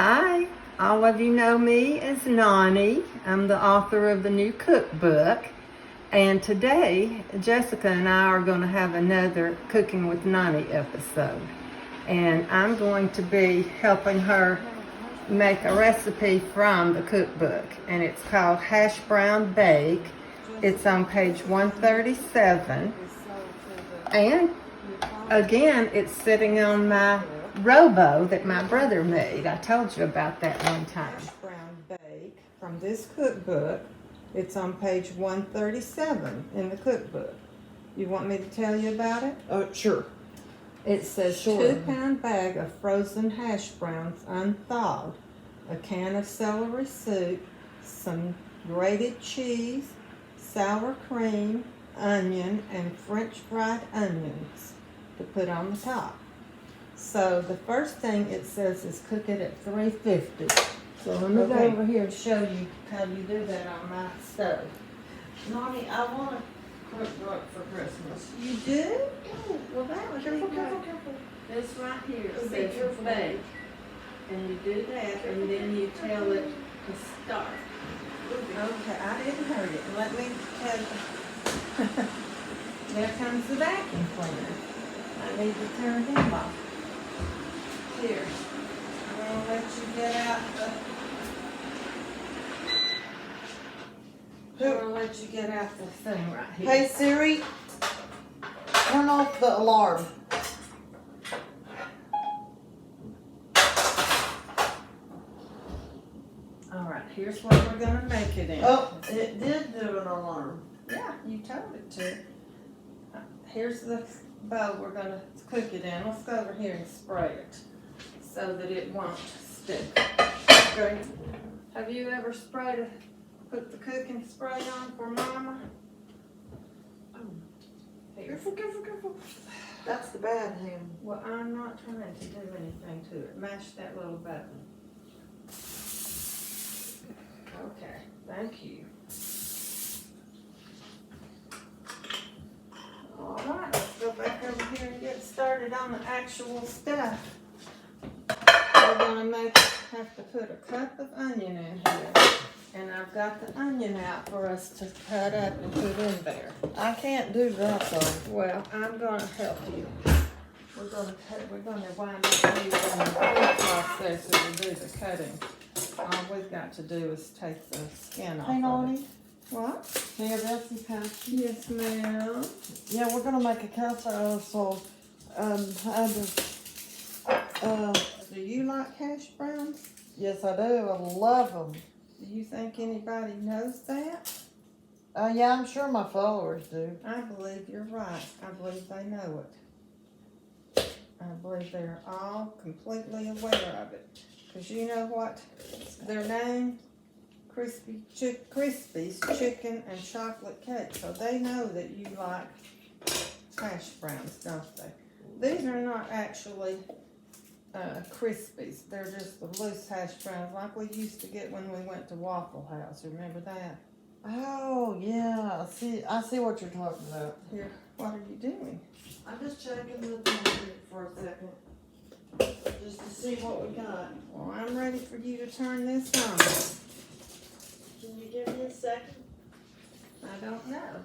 Hi, all of you know me as Nonnie. I'm the author of the new cookbook. And today, Jessica and I are going to have another Cooking with Nonnie episode. And I'm going to be helping her make a recipe from the cookbook. And it's called Hashbrown Bake. It's on page 137. And again, it's sitting on my robo that my brother made. I told you about that one time. Hashbrown Bake from this cookbook. It's on page 137 in the cookbook. You want me to tell you about it? Oh, sure. It says Sure. 2-pound bag of frozen hash browns unthawed, a can of celery soup, some grated cheese, sour cream, onion, and French fried onions to put on the top. So the first thing it says is cook it at 350. So let me go over here and show you how you do that on my stove. Nonnie, I want to cook for Christmas. You do? Oh, well, that would be Careful, good. careful. This right here Be says careful. bake. And you do that, and then you tell it to start. Okay, I didn't hurt it. Let me tell you. There comes the vacuum cleaner. I need to turn him off. Here, I'm gonna let you get out the. I'm gonna let you get out the thing right here. Hey Siri, turn off the alarm. All right, here's what we're gonna make it in. Oh, it did do an alarm. Yeah, you told it to. Here's the bowl we're gonna cook it in. Let's go over here and spray it so that it won't stick. Okay. Have you ever put the cooking spray on for Mama? Here. Careful, careful, careful. That's the bad hand. Well, I'm not trying to do anything to it. Mash that little button. Okay, thank you. All right, let's go back over here and get started on the actual stuff. We're gonna have to put a cup of onion in here. And I've got the onion out for us to cut up and put in there. I can't do that though. Well, I'm gonna help you. We're gonna wind up using the food processor to do the cutting. All we've got to do is take the skin off. Hey of Nonnie, it. What? can you have some pasty? Yes, ma'am. Yeah, we're gonna make a casserole, so Do you like hash browns? yes I do. I love them. Do you think anybody knows that? Yeah, I'm sure my followers do. I believe you're right. I believe they know it. I believe they're all completely aware of it. Because you know what their name? Crispy's Chicken and Chocolate Cake. So they know that you like hash browns, don't they? These are not actually Crispies. They're just the loose hash browns like we used to get when we went to Waffle House. Remember that? Oh yeah, I see what you're talking about. Here, what are you doing? I'm just checking the thing for a second, just to see what we got. Well, I'm ready for you to turn this on. Can you give me a second? I don't know.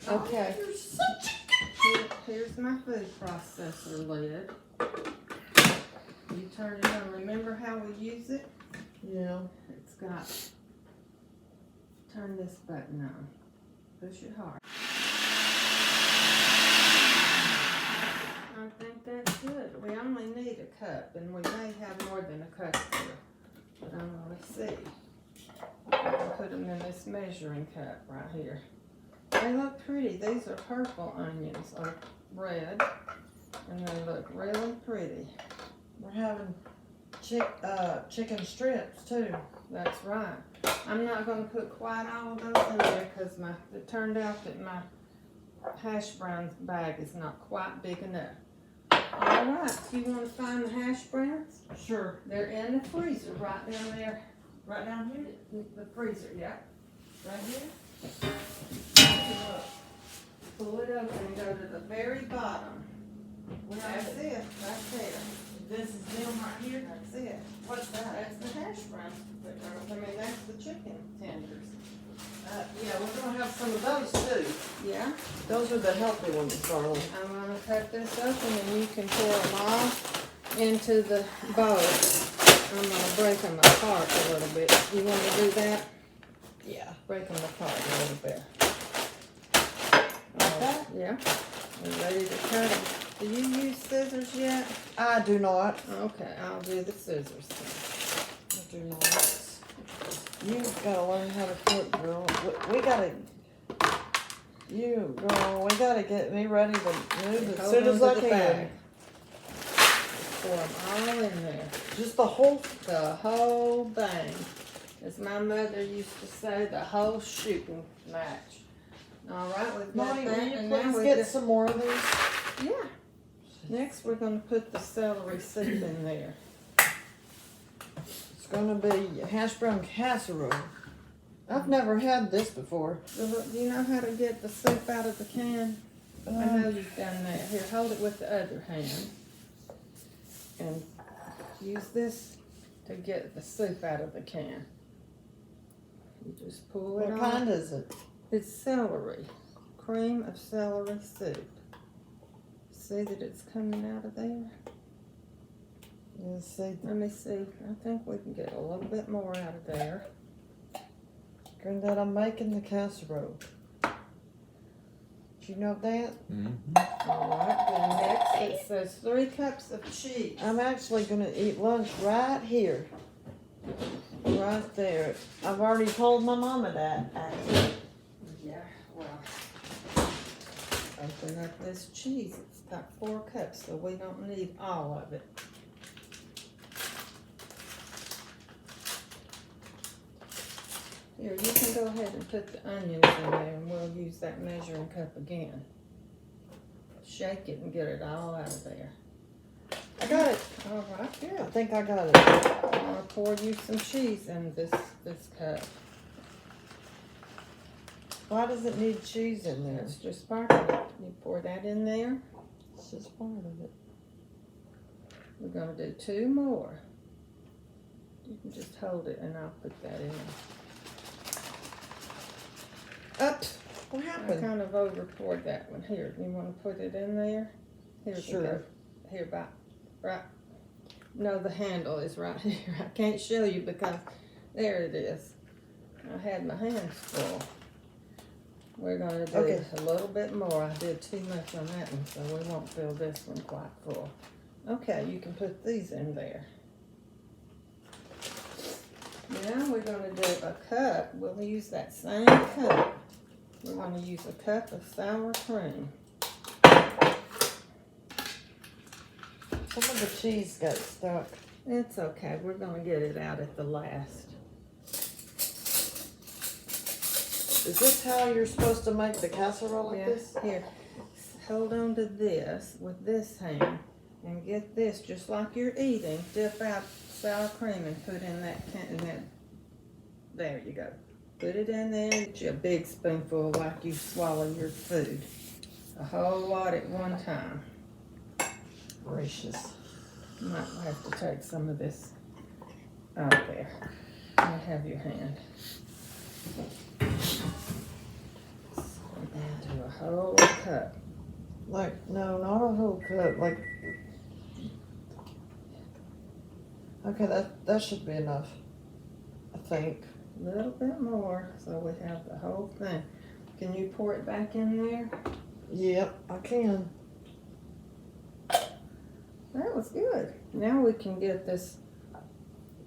Okay. You're such Here's my food processor lid. You turn it on. Remember how we use it? yeah. It's got, turn this button on. Push it hard. I think that's good. We only need a cup, and we may have more than a cup here. But I'm going to see. I can put them in this measuring cup right here. They look pretty. These are purple onions, or red, and they look really pretty. We're having chicken strips too. That's right. I'm not going to put quite all of those in there because it turned out that my hash browns bag is not quite big enough. All right, you want to find the hash browns? Sure. They're in the freezer right down there. Right down here? The freezer, yeah. Right here. Pull it open and go to the very bottom. That's it, right there. This is them right here. That's it. What's that? That's the hash browns. I mean, that's the chicken tenders. Yeah, we're gonna have some of those too. Yeah. Those are the healthy ones, darling. I'm gonna cut this open and you can pour them all into the bowl. I'm gonna break them apart a little bit. You wanna do that? Yeah. Break them apart a little bit. Okay. Yeah. We're ready to cut them. Do you use scissors yet? I do not. Okay, I'll do the scissors then. I do not. You gotta learn how to cook, girl. We gotta. You, girl, we gotta get me ready to move as soon as I can. Pour them all in there. Just the whole. The whole thing. As my mother used to say, the whole shooting match. All right, we've got Nonnie, that. will you And now please we get just, some more of these? yeah. Next, we're going to put the celery soup in there. It's gonna be hash brown casserole. I've never had this before. Do you know how to get the soup out of the can? I know you've done that. Here, hold it with the other hand. And use this to get the soup out of the can. You just pull it What off. kind is it? It's celery. Cream of celery soup. See that it's coming out of there? Let's see. Let me see. I think we can get a little bit more out of there. Granddad, I'm making the casserole. Do you know that? All right, then next it says 3 cups of cheese. I'm actually gonna eat lunch right here. Right there. I've already told my mama that, actually. Yeah, well, open up this cheese. It's got 4 cups, so we don't need all of it. Here, you can go ahead and put the onions in there and we'll use that measuring cup again. Shake it and get it all out of there. I got it. All right, I good. think I got it. I'm gonna pour you some cheese in this cup. Why does it need cheese in there? It's just part of it. You pour that in there. It's just part of it. We're gonna do 2 more. You can just hold it and I'll put that in. Oops. What I happened? kind of over poured that one. Here, you wanna put it in there? Here we Sure. go. Here, right. No, the handle is right here. I can't show you because there it is. I had my hands full. We're gonna do Okay. a little bit more. I did too much on that one, so we won't fill this one quite full. Okay, you can put these in there. Now we're gonna do a cup. We'll use that same cup. We're gonna use a cup of sour cream. Some of the cheese got stuck. It's okay. We're gonna get it out at the last. Is this how you're supposed to make the casserole like this? Here, hold on to this with this hand and get this just like you're eating. Dip out sour cream and put in that there you go. Put it in there. Get you a big spoonful like you swallow your food. A whole lot at one time. Gracious. You might have to take some of this out there. You have your hand. Do a whole cup. Like, no, not a whole cup. Like, okay, that should be enough. I think. A little bit more, so we have the whole thing. Can you pour it back in there? Yep, I can. That was good. Now we can get this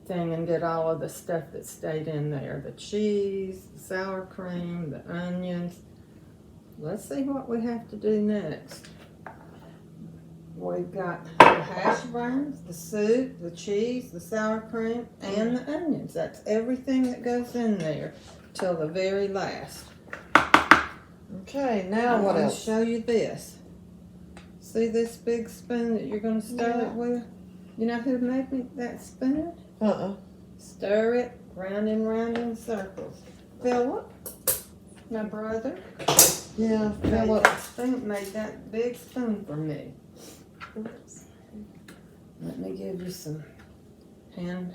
thing and get all of the stuff that stayed in there. The cheese, the sour cream, the onions. Let's see what we have to do next. We've got the hash browns, the soup, the cheese, the sour cream, and the onions. That's everything that goes in there till the very last. Okay, now I'm what gonna else? show you this. See this big spoon that you're gonna stir Yeah. it with? You know who made me that spoon? Stir it round and round in circles. Philip, my brother, Yeah, made Philip. that big spoon for me. Oops. Let me give you some hand.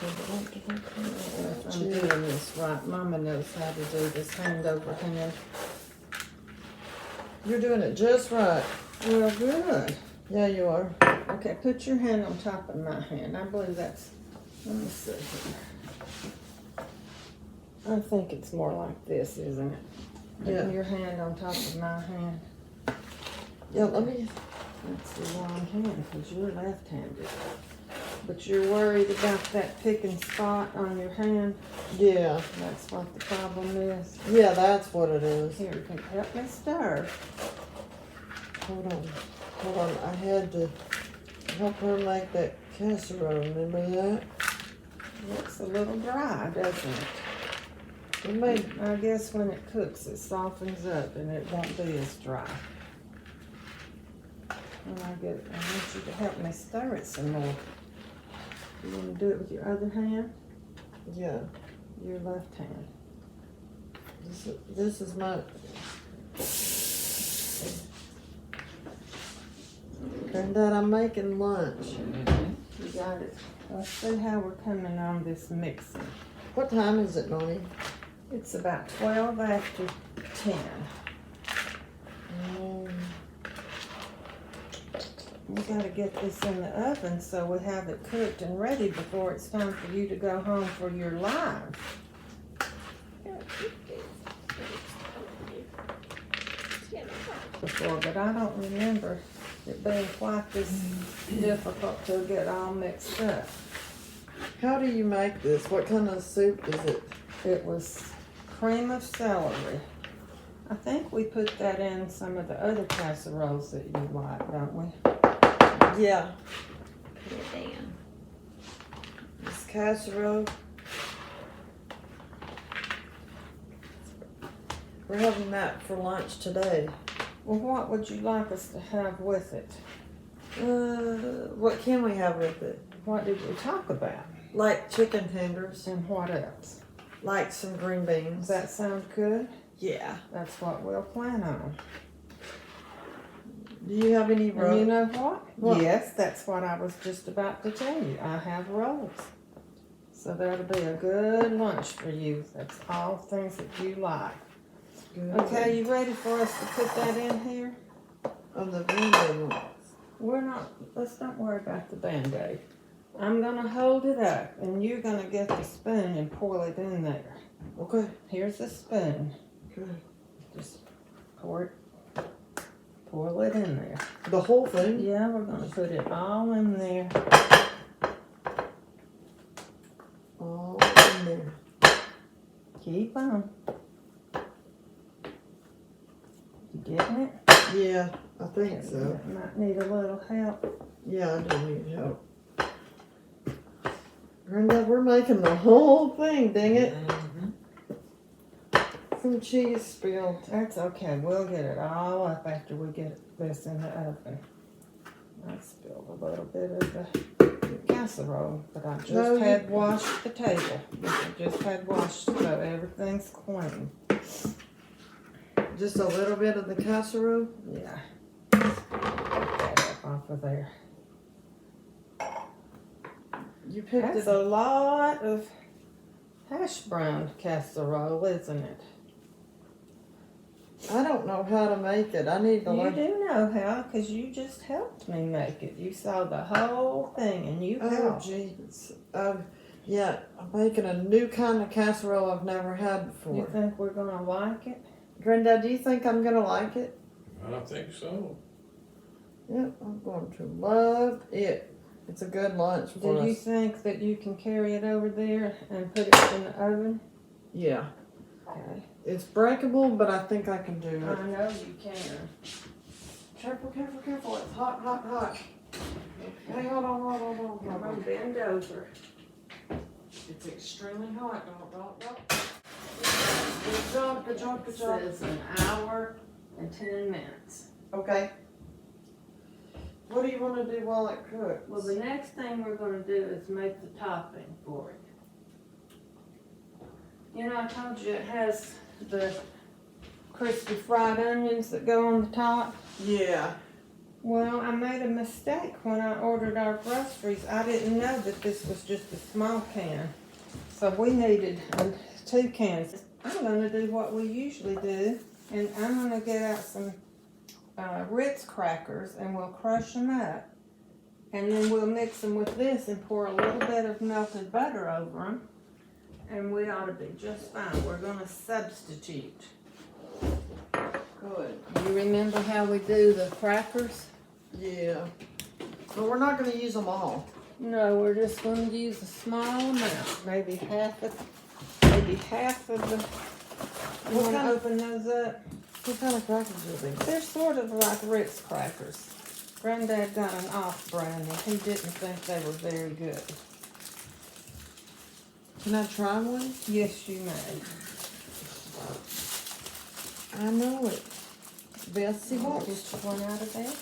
If I'm doing this right, Mama knows how to do this hand over hand. You're doing it just right. Well, good. Yeah, you are. Okay, put your hand on top of my hand. I believe that's, let me see here. I think it's more like this, isn't it? Yeah. Putting your hand on top of my hand. Yeah, let me. That's the wrong hand because you're left-handed. But you're worried about that picking spot on your hand. Yeah. That's what the problem is. Yeah, that's what it is. Here, you can help me stir. Hold on. Hold on. I had to help her make that casserole. Remember that? Looks a little dry, doesn't it? It made. I guess when it cooks, it softens up and it won't be as dry. And I want you to help me stir it some more. You want to do it with your other hand? Yeah. Your left hand. This is my. Granddad, I'm making lunch. You got it. Let's see how we're coming on this mixing. What time is it, Nonnie? It's about 12 after 10. We gotta get this in the oven so we have it cooked and ready before it's time for you to go home for your live. Before, but I don't remember it being quite this difficult to get all mixed up. How do you make this? What kind of soup is it? It was cream of celery. I think we put that in some of the other casseroles that you like, don't we? Yeah. Put it down. This casserole. We're having that for lunch today. Well, what would you like us to have with it? What can we have with it? What did we talk about? Like chicken tenders. And what else? Like some green beans. Does that sound good? Yeah. That's what we'll plan on. Do you have any And you rolls? know what? What? Yes, that's what I was just about to tell you. I have rolls. So that'll be a good lunch for you. That's all things that you like. Good. Okay, you ready for us to put that in here? On the green bean ones. Let's not worry about the Band-Aid. I'm gonna hold it up and you're gonna get the spoon and pour it in there. Okay. Here's the spoon. Good. Just pour it in there. The whole thing? Yeah, we're gonna put it all in there. All in there. Keep on. You getting it? Yeah, I think so. You might need a little help. Yeah, I do need help. Granddad, we're making the whole thing, dang it. Some cheese spilled. That's okay. We'll get it all up after we get this in the oven. I spilled a little bit of the casserole, but I just had washed the table. I just had washed so everything's clean. Just a little bit of the casserole? Yeah. Get that up off of there. You picked That's it a lot of Hashbrown casserole, isn't it? I don't know how to make it. I need to You learn. do know how, because you just helped me make it. You saw the whole thing and you Oh, helped. jeez. Yeah, I'm making a new kind of casserole I've never had You before. think we're gonna like it? Granddad, do you think I'm gonna like it? I think so. Yep, I'm going to love it. It's a good lunch for Do you us. think that you can carry it over there and put it in the oven? Yeah. Okay. It's breakable, but I think I can do it. I know you can. Careful, careful, careful. It's hot, hot, hot. Hey, hold on. Come on, bend over. It's extremely hot. Don't. Good job, good job, good job. It says an hour and 10 minutes. Okay. What do you want to do while it cooks? Well, the next thing we're gonna do is make the topping for it. You know, I told you it has the crispy fried onions that go on the top. Yeah. Well, I made a mistake when I ordered our groceries. I didn't know that this was just a small can. So we needed 2 cans. I'm gonna do what we usually do, and I'm gonna get out some Ritz crackers and we'll crush them up. And then we'll mix them with this and pour a little bit of melted butter over them. And we ought to be just fine. We're gonna substitute. Good. You remember how we do the crackers? Yeah. But we're not going to use them all. No, we're just going to use a small amount, maybe half of the. You want to open those up? What kind of crackers are these? They're sort of like Ritz crackers. Granddad got an off-brand and he didn't think they were very good. Can I try one? Yes, you may. I know it. Bessie Get wants. you one out of there.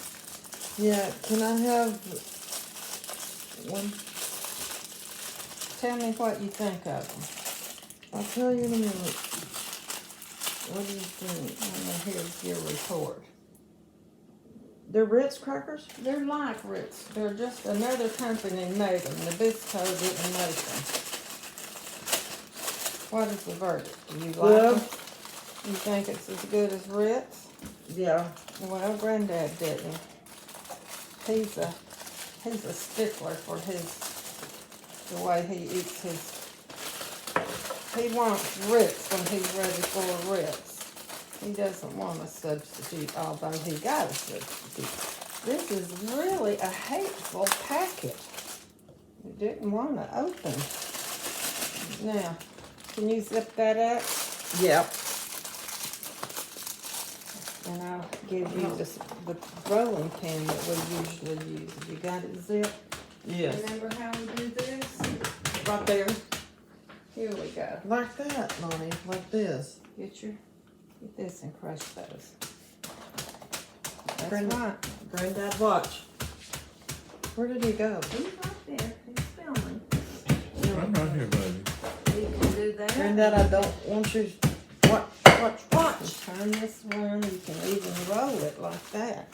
Yeah, can I have one? Tell me what you think of them. I'll tell you in a minute. What do you think? And then here's your report. They're Ritz crackers? They're like Ritz. They're just another company made them. Nabisco didn't make them. What is the verdict? Do you like them? You think it's as good as Ritz? Yeah. Well, Granddad didn't. He's a stickler for the way he eats his. He wants Ritz when he's ready for a Ritz. He doesn't want a substitute, although he got a substitute. This is really a hateful packet. He didn't want to open. Now, can you zip that up? Yep. And I'll give you the rolling pin that we usually use. You got it zipped? Yes. Remember how we do this? Right there. Here we go. Like that, Nonnie. Like this. Get this and crush those. That's Granddad. right. Granddad, watch. Where did he go? He's right there. He's filming. I'm right here, baby. You can do that. Granddad, I don't want you. Watch. Turn this one. You can even roll it like that.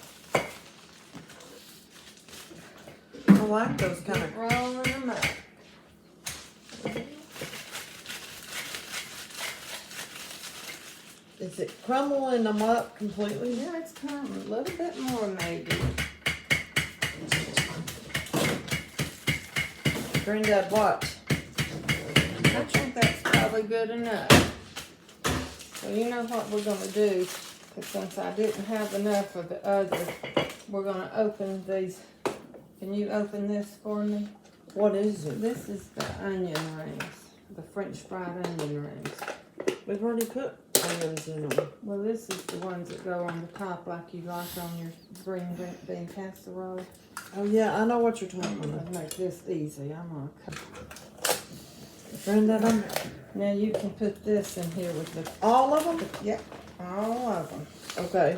I like those kind Keep rolling them up. Is it crumbling them up completely? Yeah, it's coming. A little bit more maybe. Granddad, watch. I think that's probably good enough. So you know what we're going to do, because since I didn't have enough of the other, we're going to open these. Can you open this for me? What is it? This is the onion rings, the French fried onion rings. We've already put onions in them. Well, this is the ones that go on the top like you like on your green bean casserole. Oh yeah, I know what you're I'm talking going about. to make this easy. I'm going to cut. Granddad, Now you can put this in here with the, all of them? yep, all of them. Okay.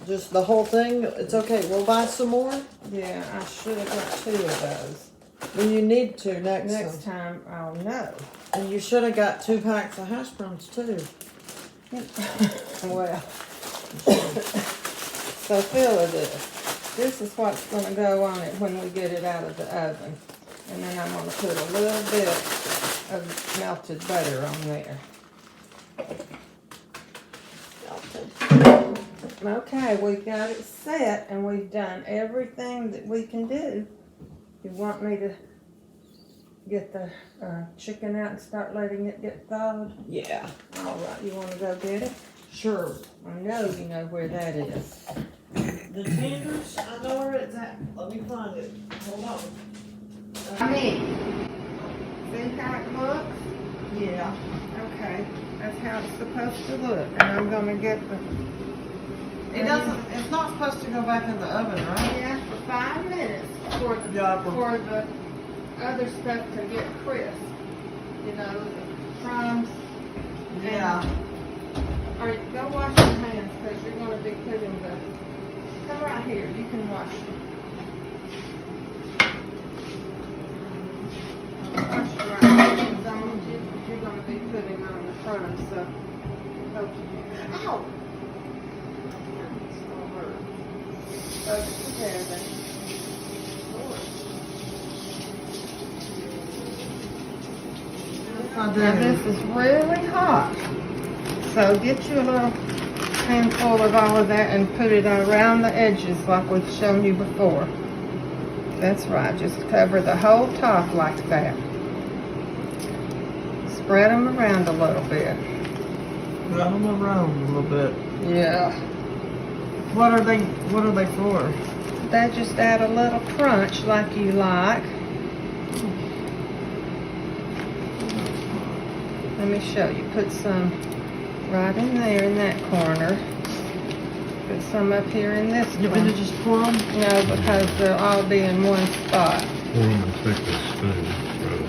Just the whole thing? It's okay. We'll buy some more? Yeah, I should have got 2 of those. Well, you need to next Next time time. I'll know. And you should have got 2 packs of hash browns too. Well, so feel of this. This is what's going to go on it when we get it out of the oven. And then I'm going to put a little bit of melted butter on there. Okay, we've got it set and we've done everything that we can do. You want me to get the chicken out and start letting it get thawed? Yeah. All right, you want to go get it? Sure. I know you know where that is. The tenders, I know where it's at. Let me find it. Hold on. I mean, see how it looks? Yeah. Okay, that's how it's supposed to look. And I'm gonna get the. It's not supposed to go back in the oven, right? Yeah, for 5 minutes for the, Yeah, for the other stuff to get crisp. You know, the crumbs. Yeah. All right, go wash your hands because you're gonna be putting the. Come right here. You can wash them. Wash your right hands on. You're gonna be putting on the crumbs. So, ow. I do. Now this is really hot. So get you a little handful of all of that and put it around the edges like we've shown you before. That's right, just cover the whole top like that. Spread them around a little bit. Rub them around a little bit. Yeah. What are they for? They just add a little crunch like you like. Let me show you. Put some right in there in that corner. Put some up here in this You one. want to just pour them? No, because they'll all be in one spot. Pour them and take a spoon, brother.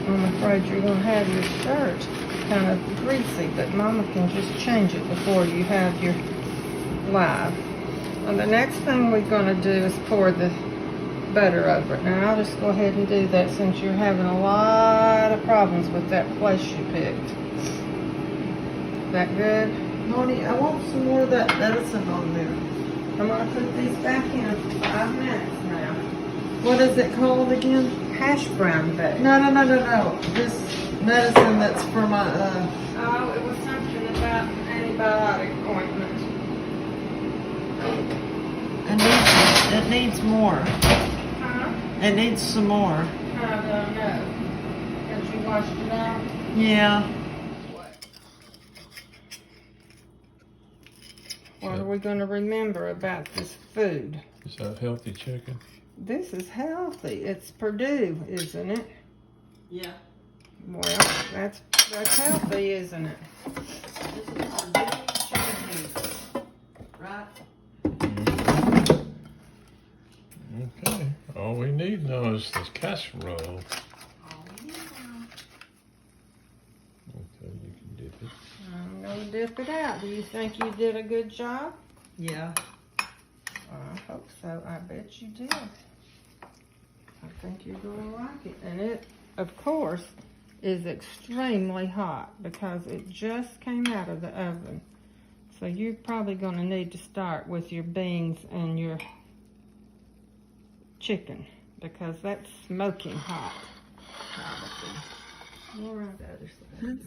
I'm afraid you're going to have your shirt kind of greasy, but Mama can just change it before you have your live. And the next thing we're going to do is pour the butter over it. Now I'll just go ahead and do that since you're having a lot of problems with that place you picked. That good? Nonnie, I want some more of that medicine on there. I'm going to put these back in for 5 minutes now. What is it called again? Hashbrown bag. No. This medicine that's for my, Oh, it was something about antibiotic ointment. it needs more. Huh? It needs some more. I don't know. Have you washed it out? Yeah. What are we going to remember about this food? Is that healthy chicken? This is healthy. It's Purdue, isn't it? Yeah. Well, that's healthy, isn't it? This is our baby chicken meat. Right? Okay. All we need now is this casserole. Okay, you can dip it. I'm going to dip it out. Do you think you did a good job? Yeah. I hope so. I bet you did. I think you're going to like it. And it, of course, is extremely hot because it just came out of the oven. So you're probably going to need to start with your beans and your chicken because that's smoking hot. More on the other side.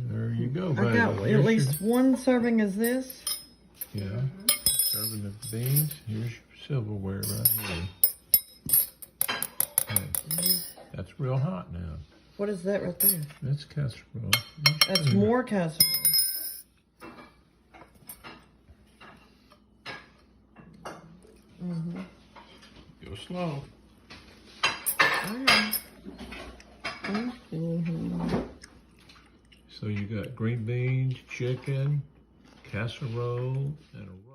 There you go, I baby. got at Here's least one serving is this. your, yeah. Serving the beans. Here's your silverware right here. Okay. That's real hot now. What is that right there? That's casserole. That's more casserole. Mm-hmm. Go slow. Mm-hmm. So you got green beans, chicken, casserole, and a